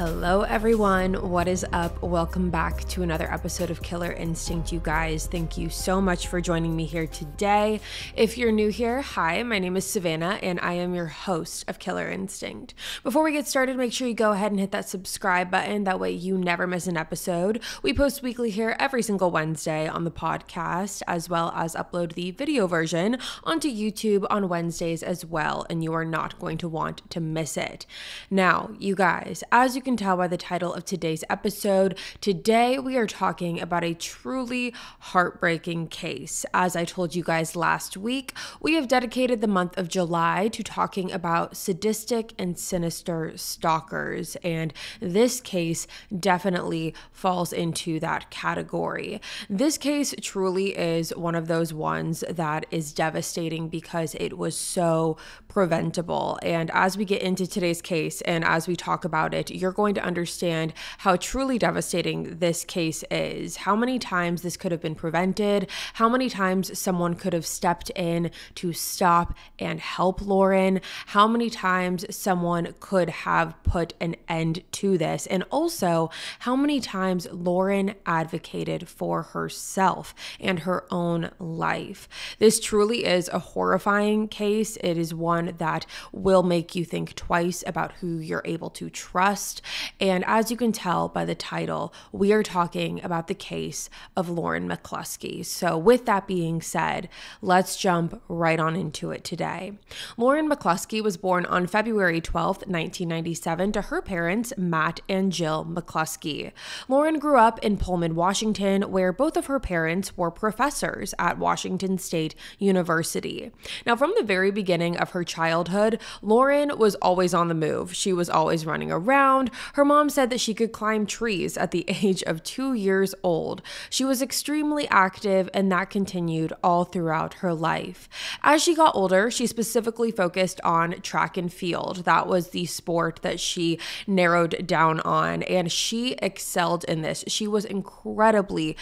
Hello everyone, what is up? Welcome back to another episode of Killer Instinct, you guys. Thank you so much for joining me here today. If you're new here, hi, my name is Savannah and I am your host of Killer Instinct. Before we get started, make sure you go ahead and hit that subscribe button, that way you never miss an episode. We post weekly here every single Wednesday on the podcast, as well as upload the video version onto YouTube on Wednesdays as well, and you are not going to want to miss it. Now, you guys, as you can tell by the title of today's episode, today we are talking about a truly heartbreaking case. As I told you guys last week, we have dedicated the month of July to talking about sadistic and sinister stalkers, and this case definitely falls into that category. This case truly is one of those ones that is devastating because it was so preventable. And as we get into today's case and as we talk about it, you're going to understand how truly devastating this case is, how many times this could have been prevented, how many times someone could have stepped in to stop and help Lauren, how many times someone could have put an end to this, and also how many times Lauren advocated for herself and her own life. This truly is a horrifying case. It is one that will make you think twice about who you're able to trust. And as you can tell by the title, we are talking about the case of Lauren McCluskey. So with that being said, let's jump right on into it today. Lauren McCluskey was born on February 12th, 1997 to her parents, Matt and Jill McCluskey. Lauren grew up in Pullman, Washington, where both of her parents were professors at Washington State University. Now, from the very beginning of her childhood, Lauren was always on the move. She was always running around. Her mom said that she could climb trees at the age of 2 years old. She was extremely active, and that continued all throughout her life. As she got older, she specifically focused on track and field. That was the sport that she narrowed down on, and she excelled in this. She was incredibly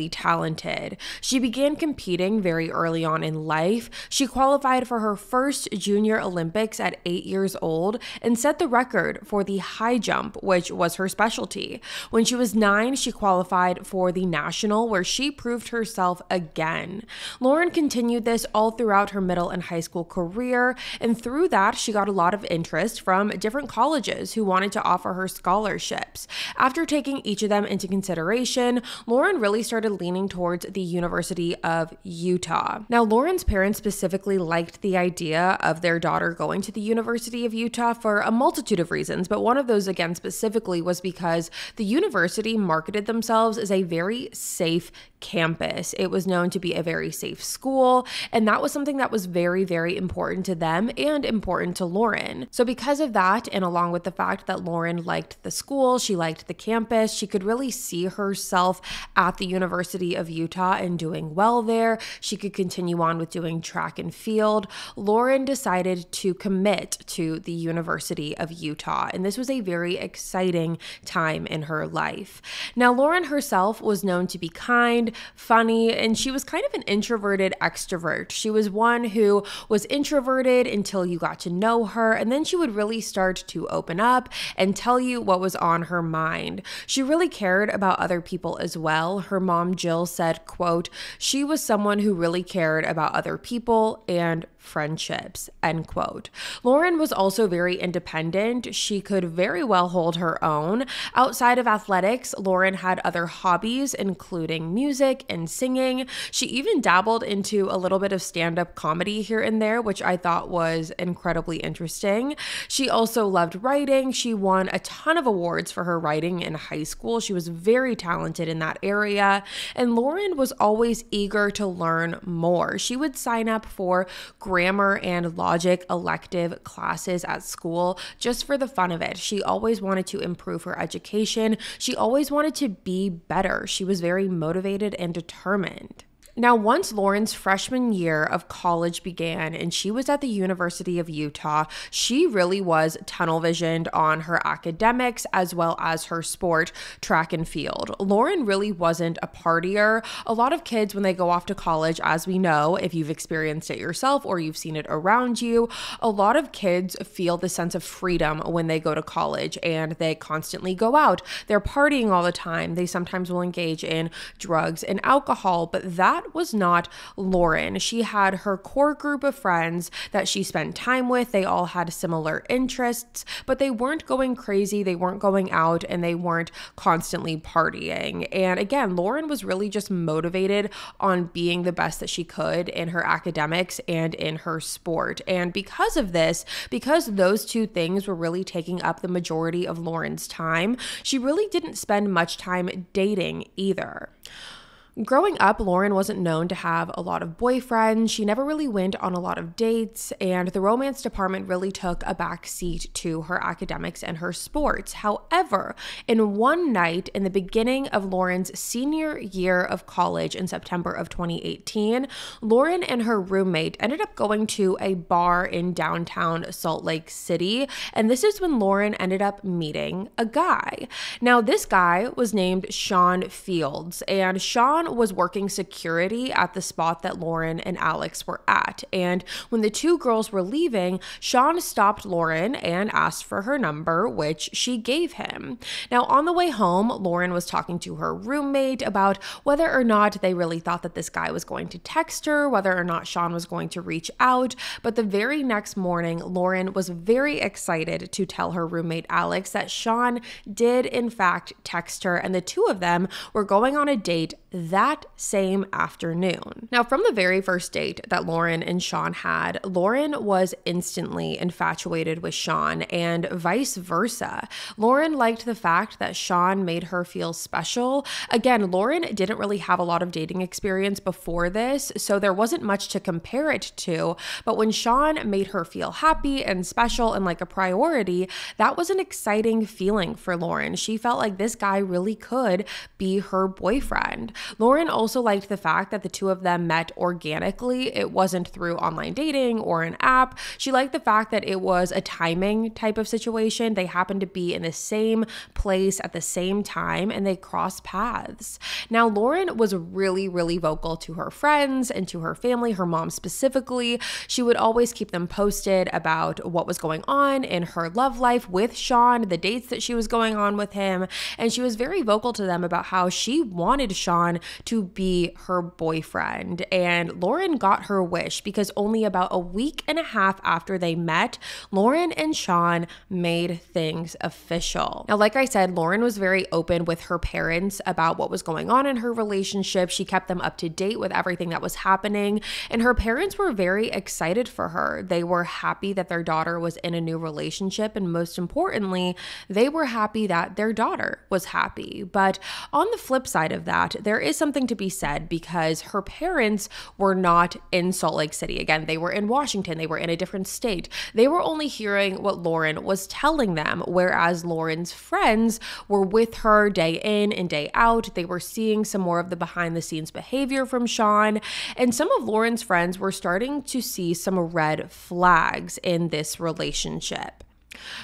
talented. She began competing very early on in life. She qualified for her first Junior Olympics at 8 years old and set the record for the high jump, which was her specialty. When she was 9, she qualified for the national, where she proved herself again. Lauren continued this all throughout her middle and high school career, and through that, she got a lot of interest from different colleges who wanted to offer her scholarships. After taking each of them into consideration, Lauren really started leaning towards the University of Utah. Now, Lauren's parents specifically liked the idea of their daughter going to the University of Utah for a multitude of reasons, but one of those, again, specifically was because the university marketed themselves as a very safe campus. It was known to be a very safe school, and that was something that was very important to them and important to Lauren. So because of that, and along with the fact that Lauren liked the school, she liked the campus, she could really see herself at the University of Utah and doing well there. She could continue on with doing track and field. Lauren decided to commit to the University of Utah, and this was a very exciting time in her life. Now, Lauren herself was known to be kind, funny, and she was kind of an introverted extrovert. She was one who was introverted until you got to know her, and then she would really start to open up and tell you what was on her mind. She really cared about other people as well. Her mom, Jill, said, quote, "She was someone who really cared about other people and friendships," end quote. Lauren was also very independent. She could very well hold her own. Outside of athletics, Lauren had other hobbies, including music and singing. She even dabbled into a little bit of stand-up comedy here and there, which I thought was incredibly interesting. She also loved writing. She won a ton of awards for her writing in high school. She was very talented in that area. And Lauren was always eager to learn more. She would sign up for grammar and logic elective classes at school just for the fun of it. She always wanted to improve her education. She always wanted to be better. She was very motivated and determined. Now, once Lauren's freshman year of college began and she was at the University of Utah, she really was tunnel visioned on her academics as well as her sport, track and field. Lauren really wasn't a partier. A lot of kids, when they go off to college, as we know, if you've experienced it yourself or you've seen it around you, a lot of kids feel the sense of freedom when they go to college and they constantly go out. They're partying all the time. They sometimes will engage in drugs and alcohol, but that was not Lauren. She had her core group of friends that she spent time with. They all had similar interests, but they weren't going crazy. They weren't going out and they weren't constantly partying. And again, Lauren was really just motivated on being the best that she could in her academics and in her sport. And because of this, because those two things were really taking up the majority of Lauren's time, she really didn't spend much time dating either. Growing up, Lauren wasn't known to have a lot of boyfriends. She never really went on a lot of dates, and the romance department really took a back seat to her academics and her sports. However, in one night in the beginning of Lauren's senior year of college in September of 2018, Lauren and her roommate ended up going to a bar in downtown Salt Lake City, and this is when Lauren ended up meeting a guy. Now, this guy was named Sean Fields, and Sean was working security at the spot that Lauren and Alex were at. And when the two girls were leaving, Sean stopped Lauren and asked for her number, which she gave him. Now, on the way home, Lauren was talking to her roommate about whether or not they really thought that this guy was going to text her, whether or not Sean was going to reach out. But the very next morning, Lauren was very excited to tell her roommate Alex that Sean did in fact text her, and the two of them were going on a date that same afternoon. Now, from the very first date that Lauren and Sean had, Lauren was instantly infatuated with Sean and vice versa. Lauren liked the fact that Sean made her feel special. Again, Lauren didn't really have a lot of dating experience before this, so there wasn't much to compare it to, but when Sean made her feel happy and special and like a priority, that was an exciting feeling for Lauren. She felt like this guy really could be her boyfriend. Lauren also liked the fact that the two of them met organically. It wasn't through online dating or an app. She liked the fact that it was a timing type of situation. They happened to be in the same place at the same time and they crossed paths. Now, Lauren was really, really vocal to her friends and to her family, her mom specifically. She would always keep them posted about what was going on in her love life with Sean, the dates that she was going on with him, and she was very vocal to them about how she wanted Sean to be her boyfriend. And Lauren got her wish because only about a week and a half after they met, Lauren and Sean made things official. Now, like I said, Lauren was very open with her parents about what was going on in her relationship. She kept them up to date with everything that was happening, and her parents were very excited for her. They were happy that their daughter was in a new relationship, and most importantly, they were happy that their daughter was happy. But on the flip side of that, there is something to be said because her parents were not in Salt Lake City. Again, they were in Washington. They were in a different state. They were only hearing what Lauren was telling them, whereas Lauren's friends were with her day in and day out. They were seeing some more of the behind the scenes behavior from Sean, and some of Lauren's friends were starting to see some red flags in this relationship.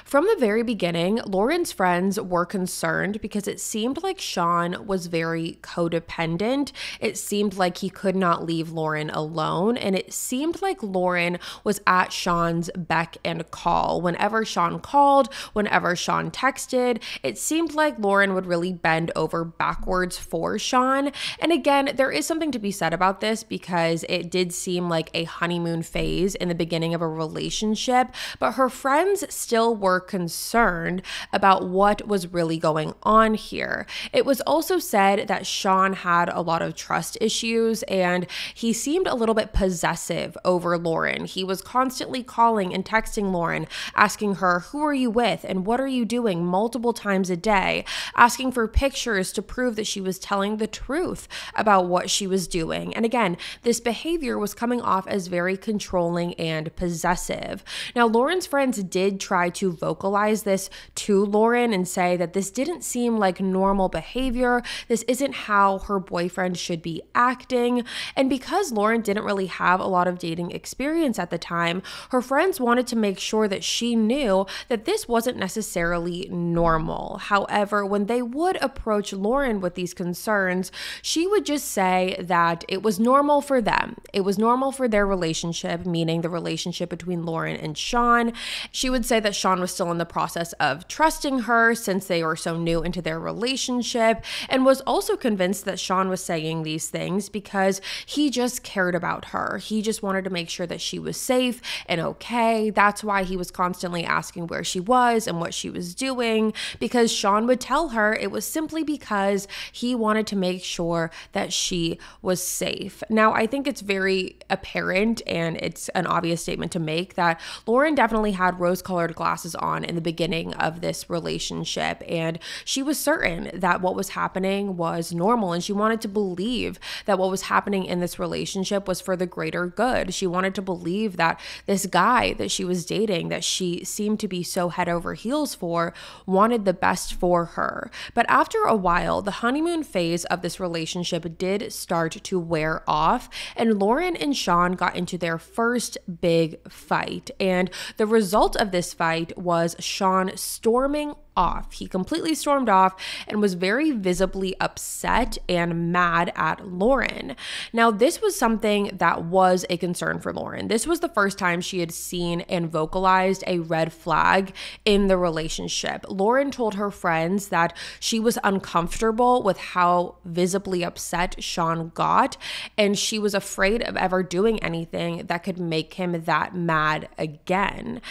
From the very beginning, Lauren's friends were concerned because it seemed like Sean was very codependent. It seemed like he could not leave Lauren alone, and it seemed like Lauren was at Sean's beck and call. Whenever Sean called, whenever Sean texted, it seemed like Lauren would really bend over backwards for Sean. And again, there is something to be said about this because it did seem like a honeymoon phase in the beginning of a relationship, but her friends still were concerned about what was really going on here. It was also said that Sean had a lot of trust issues and he seemed a little bit possessive over Lauren. He was constantly calling and texting Lauren, asking her, "Who are you with? And what are you doing?" multiple times a day, asking for pictures to prove that she was telling the truth about what she was doing. And again, this behavior was coming off as very controlling and possessive. Now, Lauren's friends did try tried to vocalize this to Lauren and say that this didn't seem like normal behavior. This isn't how her boyfriend should be acting. And because Lauren didn't really have a lot of dating experience at the time, her friends wanted to make sure that she knew that this wasn't necessarily normal. However, when they would approach Lauren with these concerns, she would just say that it was normal for them. It was normal for their relationship, meaning the relationship between Lauren and Sean. She would say that Sean was still in the process of trusting her since they were so new into their relationship, and was also convinced that Sean was saying these things because he just cared about her. He just wanted to make sure that she was safe and okay. That's why he was constantly asking where she was and what she was doing, because Sean would tell her it was simply because he wanted to make sure that she was safe. Now, I think it's very apparent and it's an obvious statement to make that Lauren definitely had rose-colored glasses on in the beginning of this relationship, and she was certain that what was happening was normal, and she wanted to believe that what was happening in this relationship was for the greater good. She wanted to believe that this guy that she was dating, that she seemed to be so head over heels for, wanted the best for her. But after a while, the honeymoon phase of this relationship did start to wear off, and Lauren and Sean got into their first big fight. And the result of this fight was Sean storming off. He completely stormed off and was very visibly upset and mad at Lauren. Now, this was something that was a concern for Lauren. This was the first time she had seen and vocalized a red flag in the relationship. Lauren told her friends that she was uncomfortable with how visibly upset Sean got, and she was afraid of ever doing anything that could make him that mad again.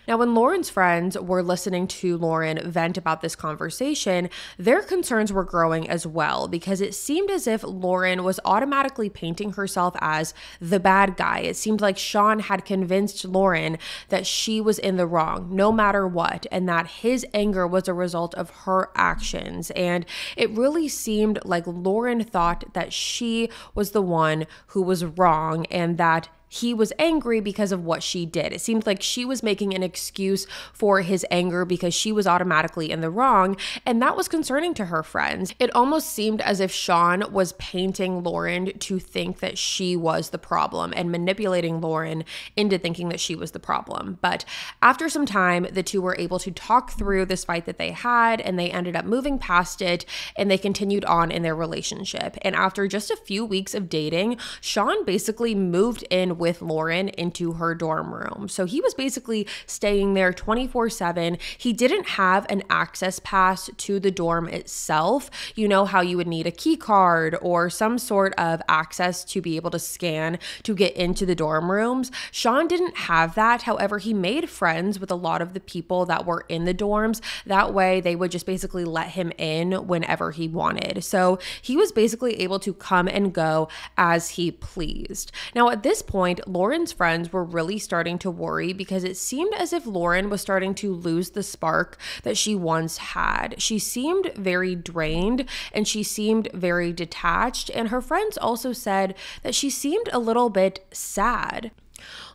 Now, when Lauren's friends were listening to Lauren vent about this conversation, their concerns were growing as well, because it seemed as if Lauren was automatically painting herself as the bad guy. It seemed like Sean had convinced Lauren that she was in the wrong, no matter what, and that his anger was a result of her actions. And it really seemed like Lauren thought that she was the one who was wrong, and that he was angry because of what she did. It seemed like she was making an excuse for his anger because she was automatically in the wrong, and that was concerning to her friends. It almost seemed as if Sean was painting Lauren to think that she was the problem and manipulating Lauren into thinking that she was the problem. But after some time, the two were able to talk through this fight that they had, and they ended up moving past it, and they continued on in their relationship. And after just a few weeks of dating, Sean basically moved in with Lauren into her dorm room. So he was basically staying there 24/7. He didn't have an access pass to the dorm itself. You know how you would need a key card or some sort of access to be able to scan to get into the dorm rooms. Sean didn't have that. However, he made friends with a lot of the people that were in the dorms. That way they would just basically let him in whenever he wanted. So he was basically able to come and go as he pleased. Now, at this point, Lauren's friends were really starting to worry, because it seemed as if Lauren was starting to lose the spark that she once had. She seemed very drained, and she seemed very detached, and her friends also said that she seemed a little bit sad.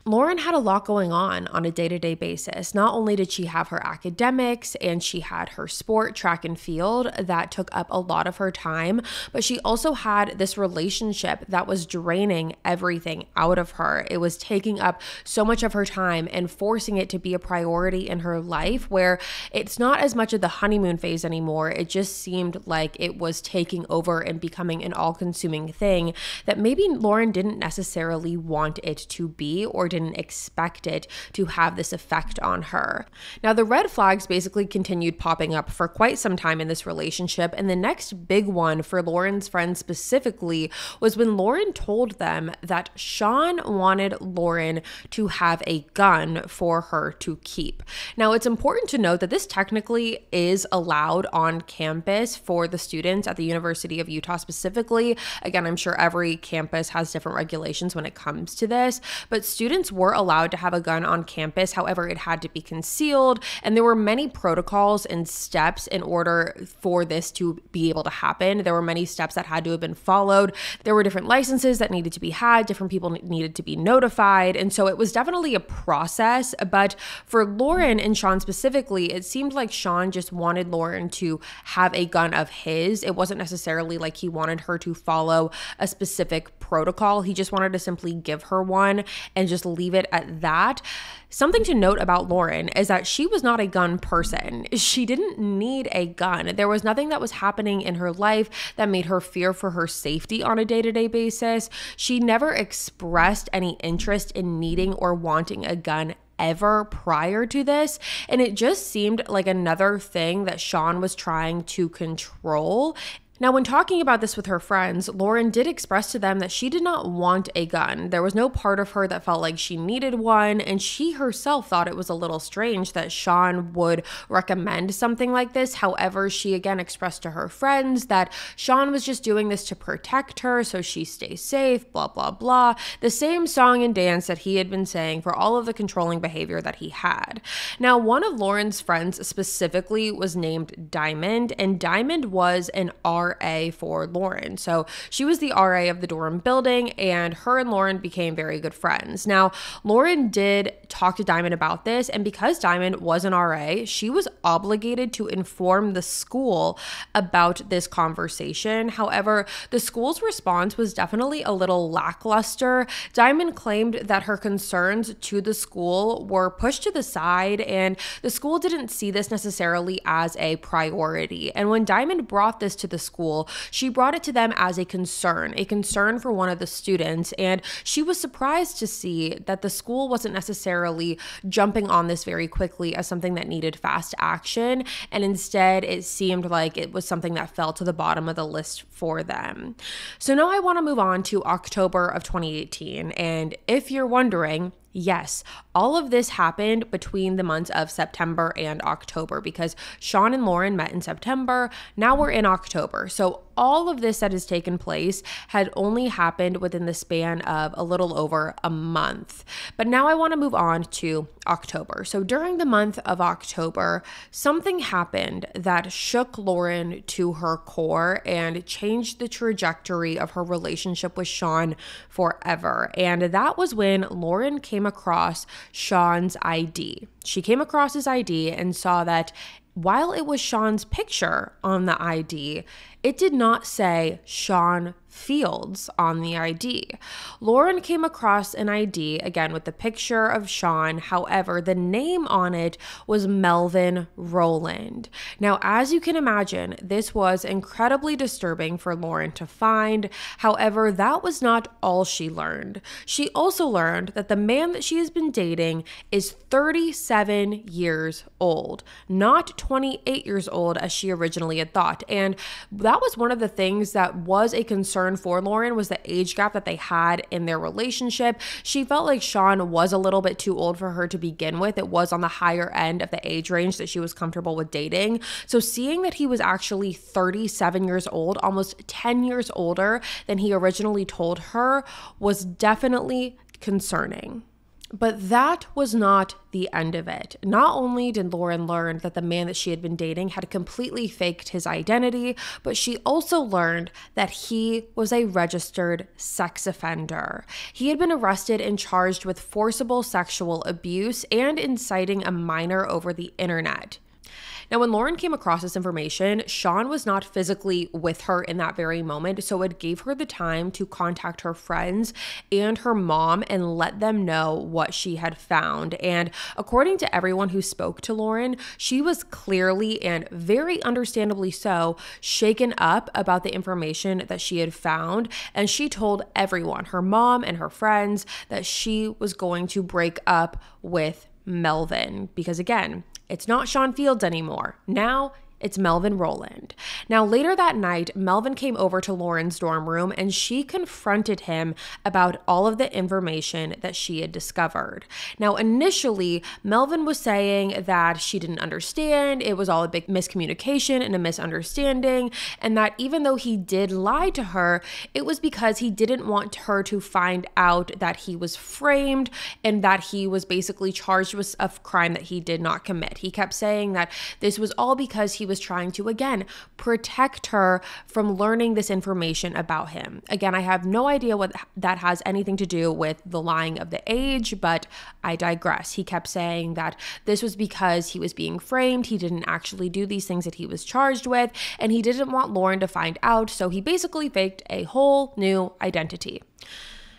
Lauren had a lot going on a day-to-day basis. Not only did she have her academics and she had her sport, track and field, that took up a lot of her time, but she also had this relationship that was draining everything out of her. It was taking up so much of her time and forcing it to be a priority in her life, where it's not as much of the honeymoon phase anymore. It just seemed like it was taking over and becoming an all-consuming thing that maybe Lauren didn't necessarily want it to be, or didn't expect it to have this effect on her. Now, the red flags basically continued popping up for quite some time in this relationship, and the next big one for Lauren's friends specifically was when Lauren told them that Sean wanted Lauren to have a gun for her to keep. Now, it's important to note that this technically is allowed on campus for the students at the University of Utah specifically. Again, I'm sure every campus has different regulations when it comes to this, but students students were allowed to have a gun on campus. However, it had to be concealed, and there were many protocols and steps in order for this to be able to happen. There were many steps that had to have been followed. There were different licenses that needed to be had, different people needed to be notified, and so it was definitely a process. But for Lauren and Sean specifically, it seemed like Sean just wanted Lauren to have a gun of his. It wasn't necessarily like he wanted her to follow a specific protocol. He just wanted to simply give her one and just leave it at that. Something to note about Lauren is that she was not a gun person. She didn't need a gun. There was nothing that was happening in her life that made her fear for her safety on a day-to-day basis. She never expressed any interest in needing or wanting a gun ever prior to this. And it just seemed like another thing that Sean was trying to control. Now, when talking about this with her friends, Lauren did express to them that she did not want a gun. There was no part of her that felt like she needed one, and she herself thought it was a little strange that Sean would recommend something like this. However, she again expressed to her friends that Sean was just doing this to protect her so she stays safe, blah, blah, blah. The same song and dance that he had been saying for all of the controlling behavior that he had. Now, one of Lauren's friends specifically was named Diamond, and Diamond was an RA for Lauren. So she was the RA of the dorm building, and her and Lauren became very good friends. Now, Lauren did talk to Diamond about this, and because Diamond was an RA, she was obligated to inform the school about this conversation. However, the school's response was definitely a little lackluster. Diamond claimed that her concerns to the school were pushed to the side, and the school didn't see this necessarily as a priority. And when Diamond brought this to the school, she brought it to them as a concern for one of the students, and she was surprised to see that the school wasn't necessarily jumping on this very quickly as something that needed fast action, and instead it seemed like it was something that fell to the bottom of the list for them. So now I want to move on to October of 2018, and if you're wondering, yes, all of this happened between the months of September and October because Sean and Lauren met in September. Now we're in October. So all of this that has taken place had only happened within the span of a little over a month. But now I want to move on to October. So during the month of October, something happened that shook Lauren to her core and changed the trajectory of her relationship with Sean forever. And that was when Lauren came across Sean's ID. She came across his ID and saw that while it was Sean's picture on the ID, it did not say Sean Fields on the ID. Lauren came across an ID, again with the picture of Sean. However, the name on it was Melvin Rowland. Now, as you can imagine, this was incredibly disturbing for Lauren to find. However, that was not all she learned. She also learned that the man that she has been dating is 37 years old, not 28 years old as she originally had thought. And that was one of the things that was a concern for Lauren, was the age gap that they had in their relationship. She felt like Sean was a little bit too old for her to begin with. It was on the higher end of the age range that she was comfortable with dating. So seeing that he was actually 37 years old, almost 10 years older than he originally told her, was definitely concerning. But that was not the end of it. Not only did Lauren learn that the man that she had been dating had completely faked his identity, but she also learned that he was a registered sex offender. He had been arrested and charged with forcible sexual abuse and inciting a minor over the internet. Now, when Lauren came across this information, Sean was not physically with her in that very moment, so it gave her the time to contact her friends and her mom and let them know what she had found. And according to everyone who spoke to Lauren, she was clearly and very understandably so shaken up about the information that she had found. And she told everyone, her mom and her friends, that she was going to break up with Melvin because, again, it's not Sean Fields anymore. Now it's Melvin Rowland. Now, later that night, Melvin came over to Lauren's dorm room and she confronted him about all of the information that she had discovered. Now, initially, Melvin was saying that she didn't understand, it was all a big miscommunication and a misunderstanding, and that even though he did lie to her, it was because he didn't want her to find out that he was framed and that he was basically charged with a crime that he did not commit. He kept saying that this was all because he was trying to, again, protect her from learning this information about him. Again, I have no idea what that has anything to do with the lying of the age, but I digress. He kept saying that this was because he was being framed. He didn't actually do these things that he was charged with, and he didn't want Lauren to find out, so he basically faked a whole new identity.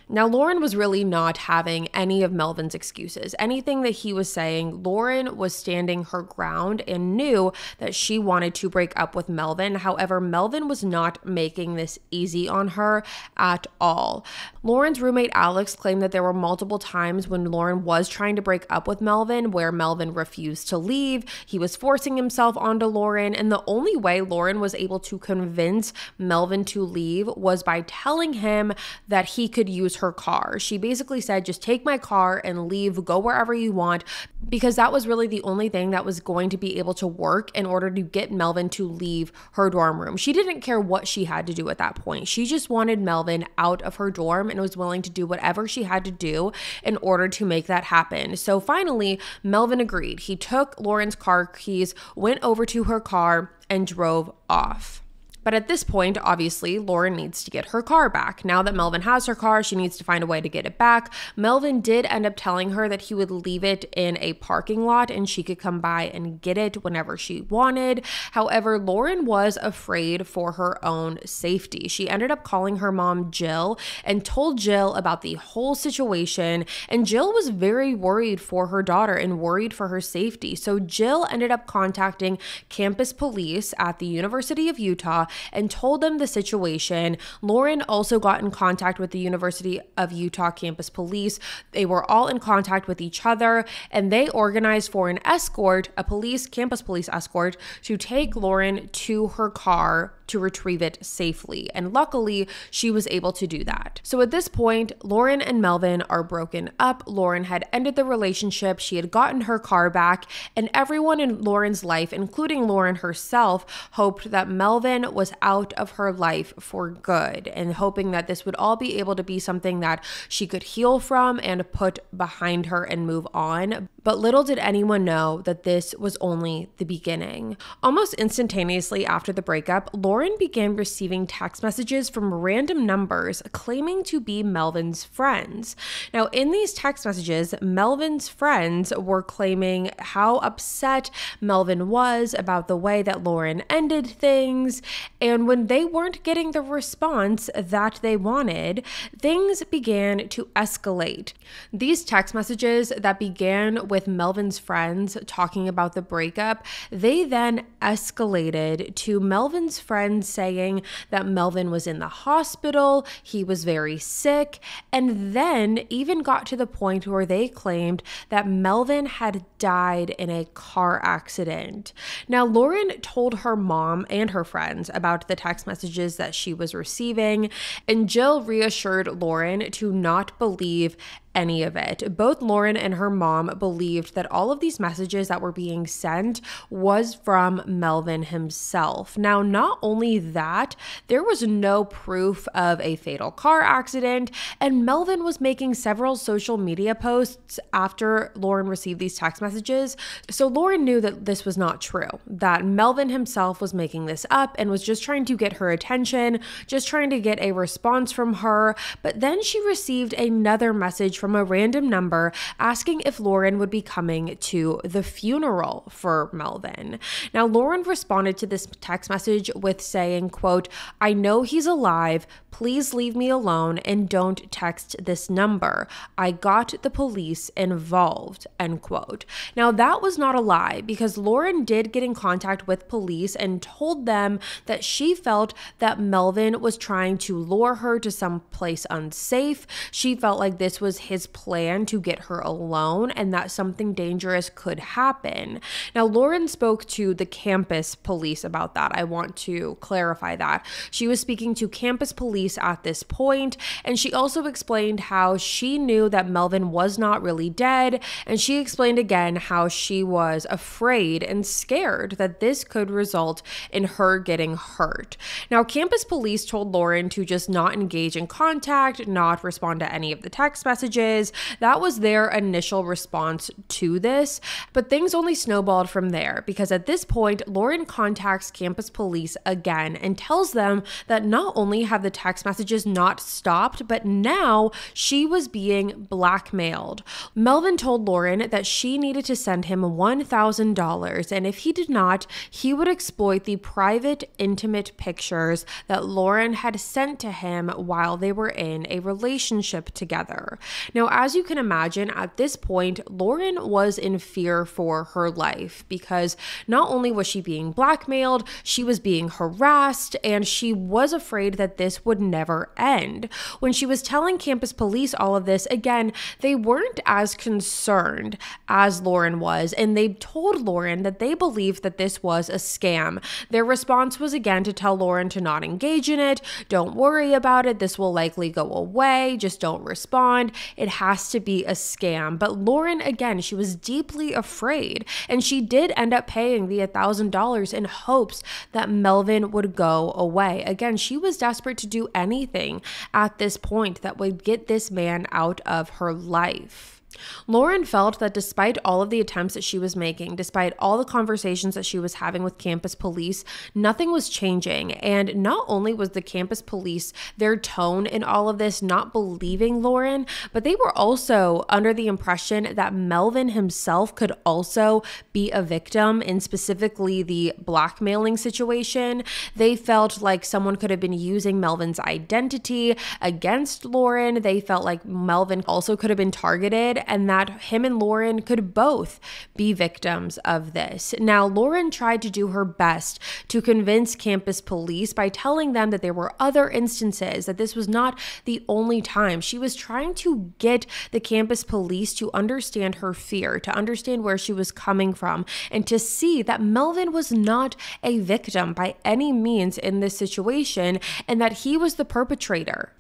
Now, Lauren was really not having any of Melvin's excuses. Anything that he was saying, Lauren was standing her ground and knew that she wanted to break up with Melvin. However, Melvin was not making this easy on her at all. Lauren's roommate, Alex, claimed that there were multiple times when Lauren was trying to break up with Melvin where Melvin refused to leave. He was forcing himself onto Lauren, and the only way Lauren was able to convince Melvin to leave was by telling him that he could use her car. She basically said, just take my car and leave, go wherever you want, because that was really the only thing that was going to be able to work in order to get Melvin to leave her dorm room. She didn't care what she had to do at that point. She just wanted Melvin out of her dorm and was willing to do whatever she had to do in order to make that happen. So finally, Melvin agreed. He took Lauren's car keys, went over to her car, and drove off. But at this point, obviously, Lauren needs to get her car back. Now that Melvin has her car, she needs to find a way to get it back. Melvin did end up telling her that he would leave it in a parking lot and she could come by and get it whenever she wanted. However, Lauren was afraid for her own safety. She ended up calling her mom, Jill, and told Jill about the whole situation. And Jill was very worried for her daughter and worried for her safety. So Jill ended up contacting campus police at the University of Utah and told them the situation. Lauren also got in contact with the University of Utah campus police. They were all in contact with each other, and they organized for an escort, a campus police escort, to take Lauren to her car to retrieve it safely. And luckily, she was able to do that. So at this point, Lauren and Melvin are broken up. Lauren had ended the relationship. She had gotten her car back, and everyone in Lauren's life, including Lauren herself, hoped that Melvin was out of her life for good, and hoping that this would all be able to be something that she could heal from and put behind her and move on. But little did anyone know that this was only the beginning. Almost instantaneously after the breakup, Lauren began receiving text messages from random numbers claiming to be Melvin's friends. Now, in these text messages, Melvin's friends were claiming how upset Melvin was about the way that Lauren ended things, and when they weren't getting the response that they wanted, things began to escalate. These text messages that began with Melvin's friends talking about the breakup, they then escalated to Melvin's friends saying that Melvin was in the hospital, he was very sick, and then even got to the point where they claimed that Melvin had died in a car accident. Now, Lauren told her mom and her friends about the text messages that she was receiving, and Jill reassured Lauren to not believe any of it. Both Lauren and her mom believed that all of these messages that were being sent was from Melvin himself. Now, not only that, there was no proof of a fatal car accident, and Melvin was making several social media posts after Lauren received these text messages. So Lauren knew that this was not true, that Melvin himself was making this up and was just trying to get her attention, just trying to get a response from her. But then she received another message from a random number asking if Lauren would be coming to the funeral for Melvin. Now, Lauren responded to this text message with saying, quote, "I know he's alive. Please leave me alone and don't text this number. I got the police involved," end quote. Now, that was not a lie, because Lauren did get in contact with police and told them that she felt that Melvin was trying to lure her to some place unsafe. She felt like this was his plan to get her alone and that something dangerous could happen. Now, Lauren spoke to the campus police about that. I want to clarify that. She was speaking to campus police at this point, and she also explained how she knew that Melvin was not really dead, and she explained again how she was afraid and scared that this could result in her getting hurt. Now, campus police told Lauren to just not engage in contact, not respond to any of the text messages. That was their initial response to this, but things only snowballed from there, because at this point, Lauren contacts campus police again and tells them that not only have the text messages not stopped, but now she was being blackmailed. Melvin told Lauren that she needed to send him $1,000, and if he did not, he would exploit the private, intimate pictures that Lauren had sent to him while they were in a relationship together. Now, as you can imagine, at this point, Lauren was in fear for her life, because not only was she being blackmailed, she was being harassed, and she was afraid that this would never end. When she was telling campus police all of this, again, they weren't as concerned as Lauren was, and they told Lauren that they believed that this was a scam. Their response was again to tell Lauren to not engage in it. Don't worry about it. This will likely go away. Just don't respond. It has to be a scam. But Lauren, again, she was deeply afraid, and she did end up paying the $1,000 in hopes that Melvin would go away. Again, she was desperate to do anything at this point that would get this man out of her life. Lauren felt that despite all of the attempts that she was making, despite all the conversations that she was having with campus police, nothing was changing. And not only was the campus police, their tone in all of this, not believing Lauren, but they were also under the impression that Melvin himself could also be a victim in specifically the blackmailing situation. They felt like someone could have been using Melvin's identity against Lauren. They felt like Melvin also could have been targeted, and that him and Lauren could both be victims of this. Now, Lauren tried to do her best to convince campus police by telling them that there were other instances, that this was not the only time. She was trying to get the campus police to understand her fear, to understand where she was coming from, and to see that Melvin was not a victim by any means in this situation, and that he was the perpetrator.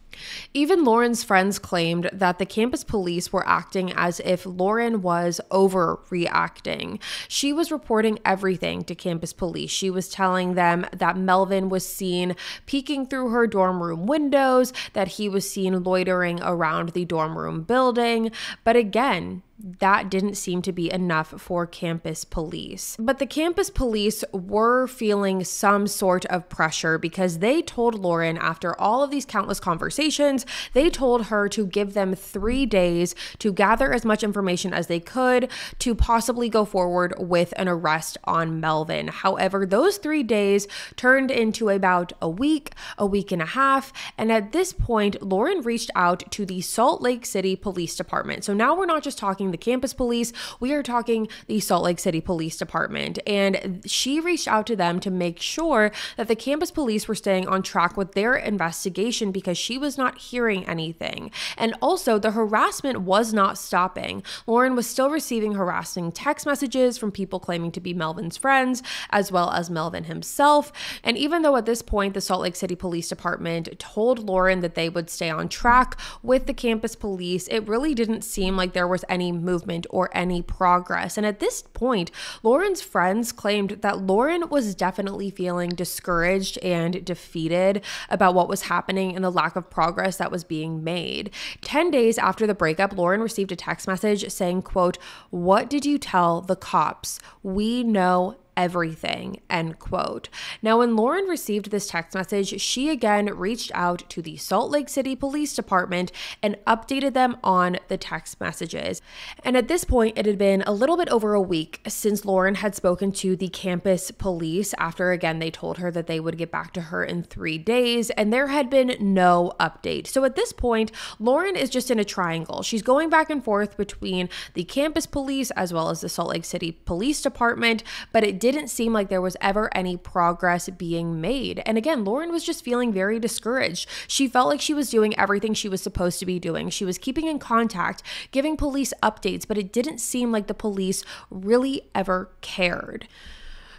Even Lauren's friends claimed that the campus police were acting as if Lauren was overreacting. She was reporting everything to campus police. She was telling them that Melvin was seen peeking through her dorm room windows, that he was seen loitering around the dorm room building. But again, that didn't seem to be enough for campus police. But the campus police were feeling some sort of pressure, because they told Lauren, after all of these countless conversations, they told her to give them 3 days to gather as much information as they could to possibly go forward with an arrest on Melvin. However, those 3 days turned into about a week and a half. And at this point, Lauren reached out to the Salt Lake City Police Department. So now we're not just talking the campus police, we are talking the Salt Lake City Police Department. And she reached out to them to make sure that the campus police were staying on track with their investigation, because she was not hearing anything. And also, the harassment was not stopping. Lauren was still receiving harassing text messages from people claiming to be Melvin's friends, as well as Melvin himself. And even though at this point, the Salt Lake City Police Department told Lauren that they would stay on track with the campus police, it really didn't seem like there was any movement or any progress. And at this point, Lauren's friends claimed that Lauren was definitely feeling discouraged and defeated about what was happening and the lack of progress that was being made. 10 days after the breakup, Lauren received a text message saying, quote, "What did you tell the cops? We know everything, end quote. Now, when Lauren received this text message, she again reached out to the Salt Lake City Police Department and updated them on the text messages. And at this point, it had been a little bit over a week since Lauren had spoken to the campus police after, again, they told her that they would get back to her in 3 days, and there had been no update. So at this point, Lauren is just in a triangle. She's going back and forth between the campus police as well as the Salt Lake City Police Department, but it didn't seem like there was ever any progress being made. And again, Lauren was just feeling very discouraged. She felt like she was doing everything she was supposed to be doing. She was keeping in contact, giving police updates, but it didn't seem like the police really ever cared.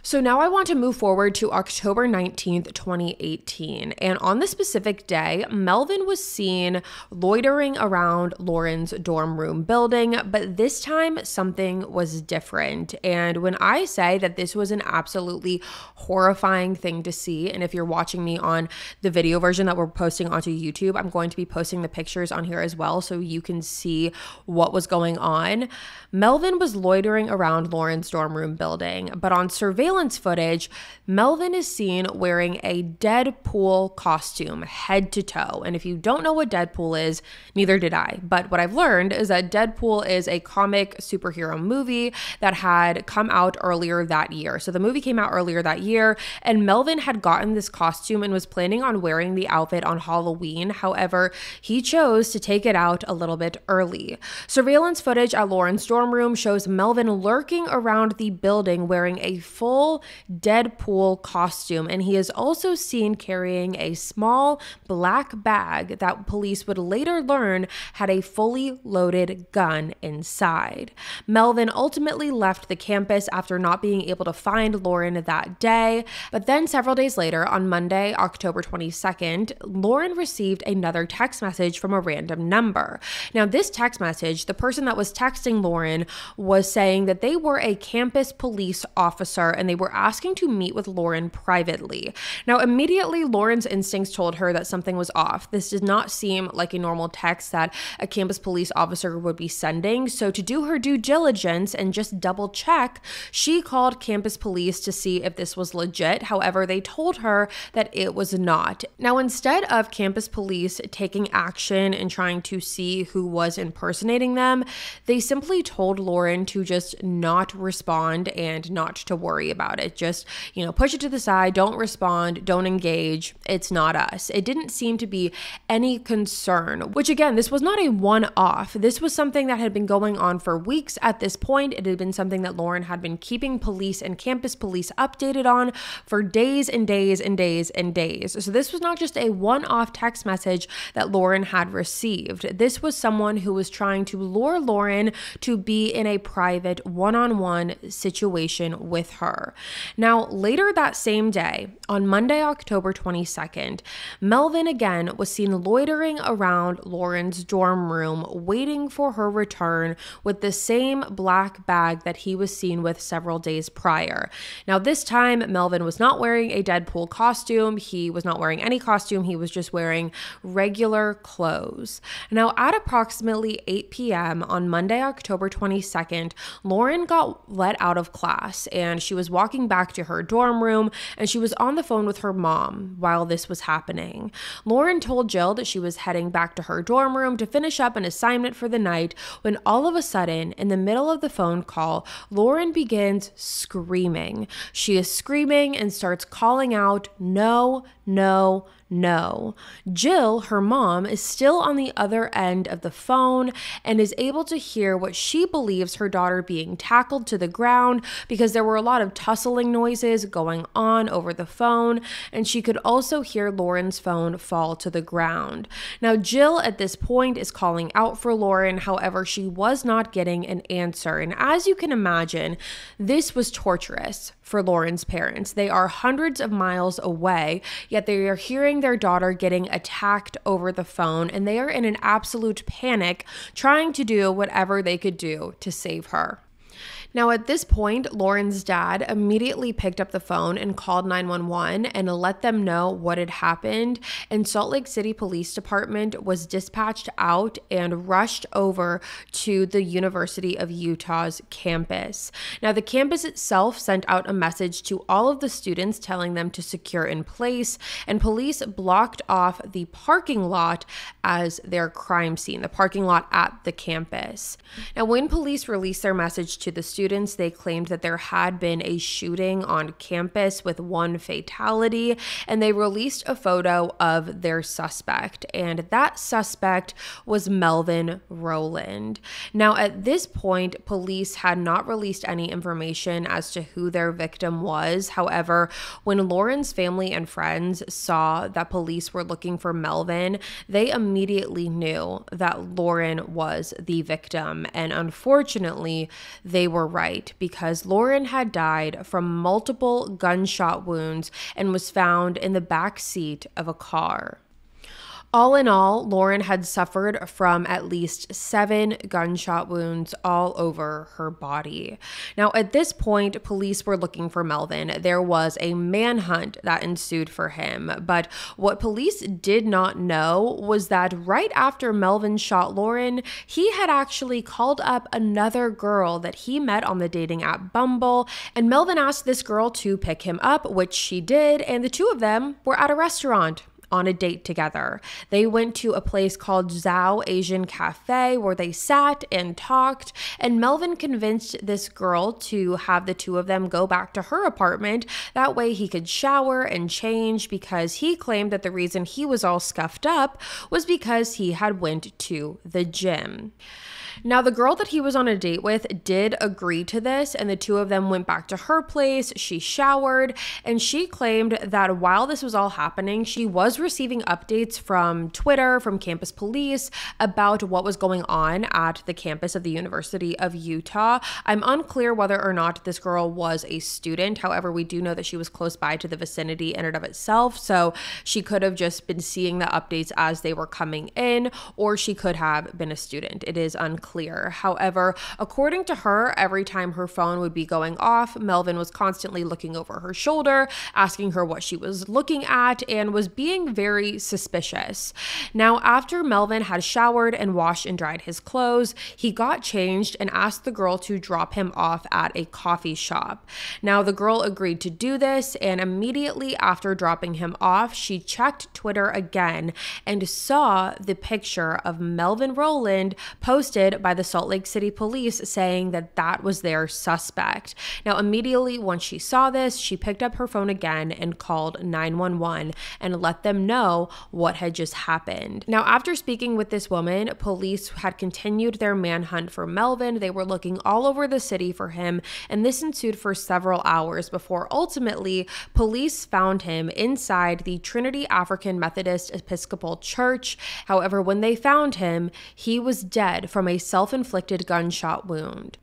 So now I want to move forward to October 19th, 2018. And on this specific day, Melvin was seen loitering around Lauren's dorm room building, but this time something was different. And when I say that this was an absolutely horrifying thing to see, and if you're watching me on the video version that we're posting onto YouTube, I'm going to be posting the pictures on here as well so you can see what was going on. Melvin was loitering around Lauren's dorm room building, but on surveillance footage, Melvin is seen wearing a Deadpool costume head to toe. And if you don't know what Deadpool is, neither did I. But what I've learned is that Deadpool is a comic superhero movie that had come out earlier that year. So the movie came out earlier that year, and Melvin had gotten this costume and was planning on wearing the outfit on Halloween. However, he chose to take it out a little bit early. Surveillance footage at Lauren's dorm room shows Melvin lurking around the building wearing a full Deadpool costume, and he is also seen carrying a small black bag that police would later learn had a fully loaded gun inside. Melvin ultimately left the campus after not being able to find Lauren that day, but then several days later, on Monday, October 22nd, Lauren received another text message from a random number. Now, this text message, the person that was texting Lauren was saying that they were a campus police officer and they were asking to meet with Lauren privately. Now, immediately, Lauren's instincts told her that something was off. This did not seem like a normal text that a campus police officer would be sending. So to do her due diligence and just double check, she called campus police to see if this was legit. However, they told her that it was not. Now, instead of campus police taking action and trying to see who was impersonating them, they simply told Lauren to just not respond and not to worry about it. Just, push it to the side, don't respond, don't engage. It's not us. It didn't seem to be any concern, which again, this was not a one-off. This was something that had been going on for weeks at this point. It had been something that Lauren had been keeping police and campus police updated on for days and days and days and days. So this was not just a one-off text message that Lauren had received. This was someone who was trying to lure Lauren to be in a private one-on-one situation with her. Now, later that same day, on Monday, October 22nd, Melvin again was seen loitering around Lauren's dorm room, waiting for her return with the same black bag that he was seen with several days prior. Now, this time, Melvin was not wearing a Deadpool costume. He was not wearing any costume. He was just wearing regular clothes. Now, at approximately 8 p.m. on Monday, October 22nd, Lauren got let out of class, and she was walking back to her dorm room, and she was on the phone with her mom while this was happening. Lauren told Jill that she was heading back to her dorm room to finish up an assignment for the night when all of a sudden, in the middle of the phone call, Lauren begins screaming. She is screaming and starts calling out, "No, no, no." Jill, her mom, is still on the other end of the phone and is able to hear what she believes her daughter being tackled to the ground, because there were a lot of tussling noises going on over the phone, and she could also hear Lauren's phone fall to the ground. Now, Jill at this point is calling out for Lauren. However, she was not getting an answer. And as you can imagine, this was torturous for Lauren's parents. They are hundreds of miles away, yet they are hearing their daughter getting attacked over the phone, and they are in an absolute panic, trying to do whatever they could do to save her. Now, at this point, Lauren's dad immediately picked up the phone and called 911 and let them know what had happened. And Salt Lake City Police Department was dispatched out and rushed over to the University of Utah's campus. Now, the campus itself sent out a message to all of the students telling them to secure in place, and police blocked off the parking lot as their crime scene, the parking lot at the campus. Now, when police released their message to the students, they claimed that there had been a shooting on campus with one fatality, and they released a photo of their suspect, and that suspect was Melvin Rowland. Now, at this point, police had not released any information as to who their victim was. However, when Lauren's family and friends saw that police were looking for Melvin, they immediately knew that Lauren was the victim, and unfortunately, they were right, because Lauren had died from multiple gunshot wounds and was found in the back seat of a car. All in all, Lauren had suffered from at least 7 gunshot wounds all over her body. Now, at this point, police were looking for Melvin. There was a manhunt that ensued for him. But what police did not know was that right after Melvin shot Lauren, he had actually called up another girl that he met on the dating app Bumble. And Melvin asked this girl to pick him up, which she did. And the two of them were at a restaurant on a date together. They went to a place called Zhao Asian Cafe where they sat and talked, and Melvin convinced this girl to have the two of them go back to her apartment. That way he could shower and change, because he claimed that the reason he was all scuffed up was because he had went to the gym. Now, the girl that he was on a date with did agree to this, and the two of them went back to her place. She showered, and she claimed that while this was all happening, she was receiving updates from Twitter, from campus police, about what was going on at the campus of the University of Utah. I'm unclear whether or not this girl was a student. However, we do know that she was close by to the vicinity in and of itself, so she could have just been seeing the updates as they were coming in, or she could have been a student. It is unclear. However, according to her, every time her phone would be going off, Melvin was constantly looking over her shoulder, asking her what she was looking at, and was being very suspicious. Now, after Melvin had showered and washed and dried his clothes, he got changed and asked the girl to drop him off at a coffee shop. Now, the girl agreed to do this, and immediately after dropping him off, she checked Twitter again and saw the picture of Melvin Rowland posted by the Salt Lake City Police, saying that that was their suspect. Now, immediately once she saw this, she picked up her phone again and called 911 and let them know what had just happened. Now, after speaking with this woman, police had continued their manhunt for Melvin. They were looking all over the city for him, and this ensued for several hours before ultimately police found him inside the Trinity African Methodist Episcopal Church. However, when they found him, he was dead from a self-inflicted gunshot wound.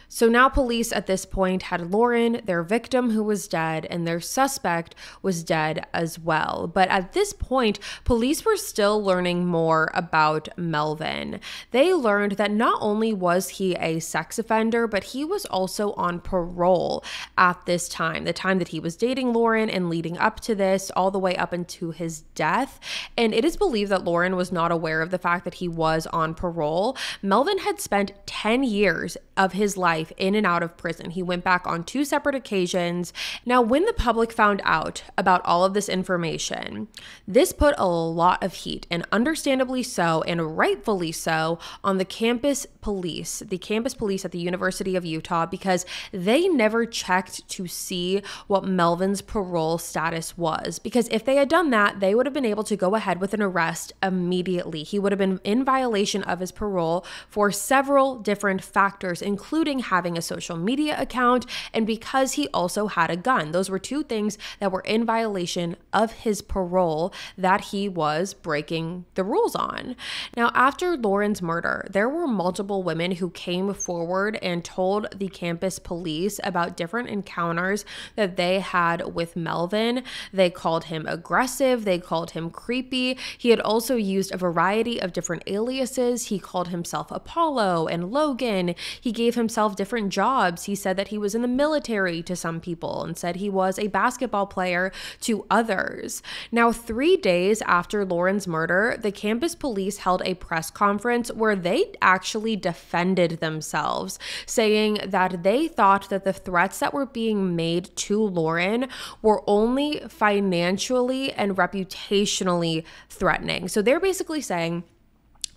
So now police at this point had Lauren, their victim, who was dead, and their suspect was dead as well. But at this point, police were still learning more about Melvin. They learned that not only was he a sex offender, but he was also on parole at this time, the time that he was dating Lauren and leading up to this, all the way up into his death. And it is believed that Lauren was not aware of the fact that he was on parole. Melvin had spent 10 years of his life in and out of prison. He went back on 2 separate occasions. Now, when the public found out about all of this information, this put a lot of heat, and understandably so, and rightfully so, on the campus police at the University of Utah, because they never checked to see what Melvin's parole status was. Because if they had done that, they would have been able to go ahead with an arrest immediately. He would have been in violation of his parole for several different factors, including having a social media account, and because he also had a gun. Those were 2 things that were in violation of his parole that he was breaking the rules on. Now, after Lauren's murder, there were multiple women who came forward and told the campus police about different encounters that they had with Melvin. They called him aggressive. They called him creepy. He had also used a variety of different aliases. He called himself Apollo and Logan. He gave himself himself different jobs. He said that he was in the military to some people and said he was a basketball player to others. Now, 3 days after Lauren's murder, the campus police held a press conference where they actually defended themselves, saying that they thought that the threats that were being made to Lauren were only financially and reputationally threatening. So they're basically saying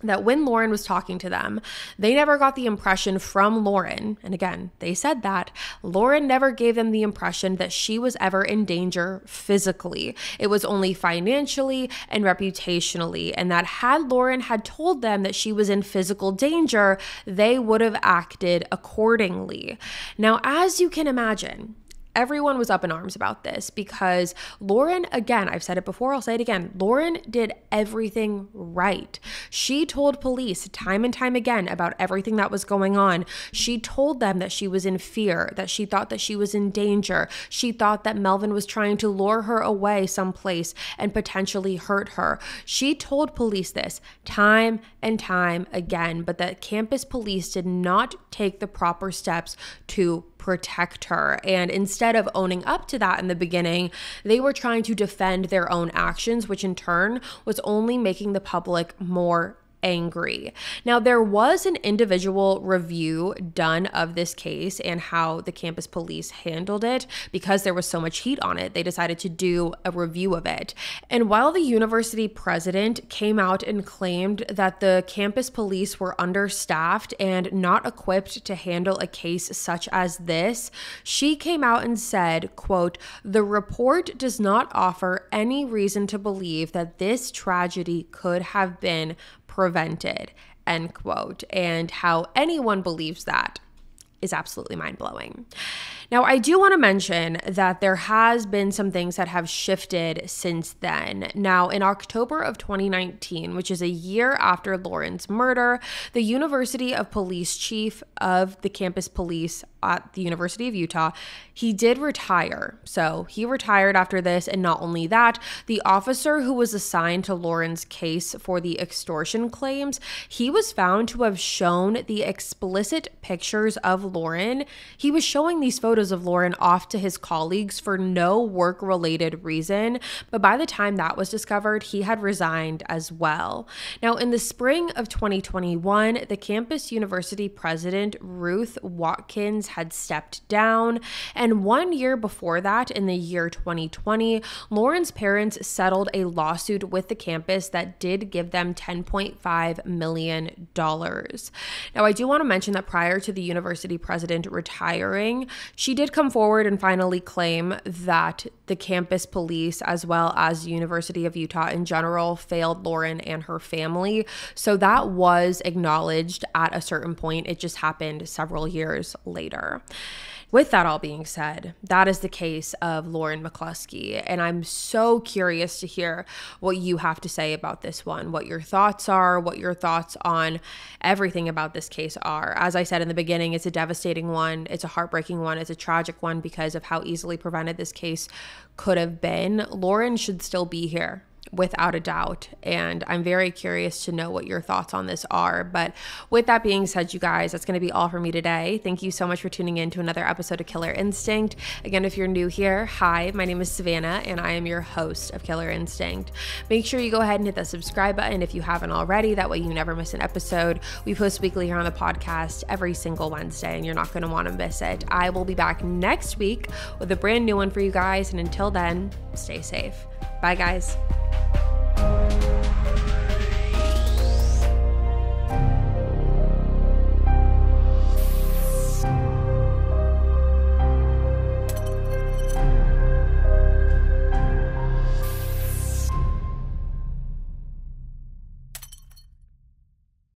that when Lauren was talking to them, they never got the impression from Lauren, and again, they said that Lauren never gave them the impression that she was ever in danger physically. It was only financially and reputationally, and that had Lauren had told them that she was in physical danger, they would have acted accordingly. Now, as you can imagine, everyone was up in arms about this because Lauren, again, I've said it before, I'll say it again, Lauren did everything right. She told police time and time again about everything that was going on. She told them that she was in fear, that she thought that she was in danger. She thought that Melvin was trying to lure her away someplace and potentially hurt her. She told police this time and time again, but the campus police did not take the proper steps to protect her. And instead of owning up to that in the beginning, they were trying to defend their own actions, which in turn was only making the public more angry. Now, there was an individual review done of this case and how the campus police handled it. Because there was so much heat on it, they decided to do a review of it. And while the university president came out and claimed that the campus police were understaffed and not equipped to handle a case such as this, she came out and said, quote, "The report does not offer any reason to believe that this tragedy could have been prevented," end quote. And how anyone believes that is absolutely mind-blowing. Now, I do want to mention that there has been some things that have shifted since then. Now, in October of 2019, which is a year after Lauren's murder, the University of Police chief of the campus police at the University of Utah, he did retire. So he retired after this. And not only that, the officer who was assigned to Lauren's case for the extortion claims, he was found to have shown the explicit pictures of Lauren. He was showing these photos of Lauren off to his colleagues for no work-related reason. But by the time that was discovered, he had resigned as well. Now, in the spring of 2021, the campus university president, Ruth Watkins, had stepped down. And 1 year before that, in the year 2020, Lauren's parents settled a lawsuit with the campus that did give them $10.5 million. Now, I do want to mention that prior to the university president retiring, she did come forward and finally claim that the campus police, as well as the University of Utah in general, failed Lauren and her family. So that was acknowledged at a certain point. It just happened several years later. With that all being said, that is the case of Lauren McCluskey, and I'm so curious to hear what you have to say about this one, what your thoughts are, what your thoughts on everything about this case are. As I said in the beginning, it's a devastating one, it's a heartbreaking one, it's a tragic one because of how easily prevented this case could have been. Lauren should still be here, without a doubt. And I'm very curious to know what your thoughts on this are. But with that being said, you guys, that's going to be all for me today. Thank you so much for tuning in to another episode of Killer Instinct. Again, if you're new here, hi, my name is Savannah and I am your host of Killer Instinct. Make sure you go ahead and hit that subscribe button if you haven't already. That way you never miss an episode. We post weekly here on the podcast every single Wednesday and you're not going to want to miss it. I will be back next week with a brand new one for you guys. And until then, stay safe. Bye, guys.